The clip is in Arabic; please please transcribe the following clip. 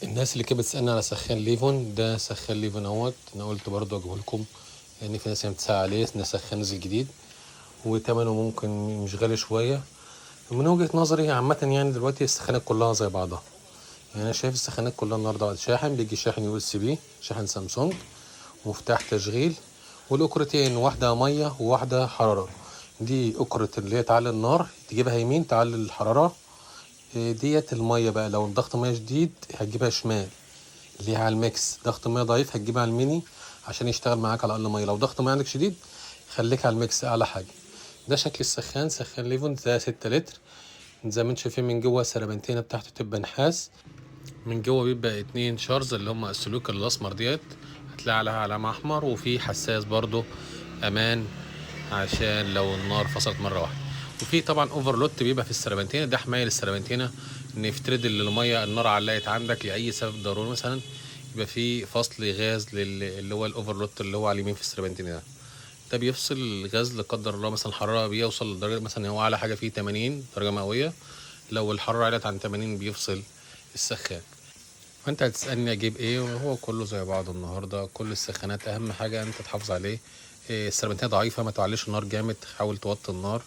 الناس اللي كانت بتسألني على سخان ليفون، ده سخان ليفون اهوت. انا قلت برضه اجيبه لكم لان في ناس بتسأل عليه. ده سخان نزل جديد وتمنه ممكن مش غالي شويه من وجهة نظري عامة. يعني دلوقتي السخانات كلها زي بعضها. يعني انا شايف السخانات كلها النهارده شاحن، بيجي شاحن يو اس بي، شاحن سامسونج، مفتاح تشغيل، والاكرتين واحده ميه وواحده حراره. دي اكرة اللي هي تعلي النار، تجيبها يمين تعلي الحراره. ديت الميه بقى لو الضغط ميه شديد هتجيبها شمال، اللي هي على الميكس. ضغط ميه ضعيف هتجيبها على الميني عشان يشتغل معاك على اقل ميه. لو ضغط ميه عندك شديد خليك على الميكس اعلى حاجه. ده شكل السخان، سخان ليفون ده 6 لتر. زي ما انتم شايفين من جوه السربنتينه بتاعته تبقى نحاس، من جوه بيبقى 2 شارز اللي هم السلوك الاسمر ديت، هتلاقي عليها علامه احمر، وفي حساس برضو امان عشان لو النار فصلت مره واحده. وفي طبعا اوفرلوت بيبقى في السربنتينه، ده حمايه للسربنتينه ان يفترض ان الميه النار علقت عندك لاي سبب ضروري مثلا، يبقى في فصل غاز اللي هو الاوفرلوت اللي هو على اليمين في السربنتينه ده. ده بيفصل الغاز لا قدر الله، مثلا الحراره بيوصل لدرجه مثلا هو اعلى حاجه فيه 80 درجه مئويه، لو الحراره علت عن 80 بيفصل السخان. فانت هتسالني اجيب ايه، وهو كله زي بعضه النهارده. كل السخانات اهم حاجه انت تحافظ عليه. السربنتيه ضعيفه، ما تعليش النار جامد، حاول توطي النار.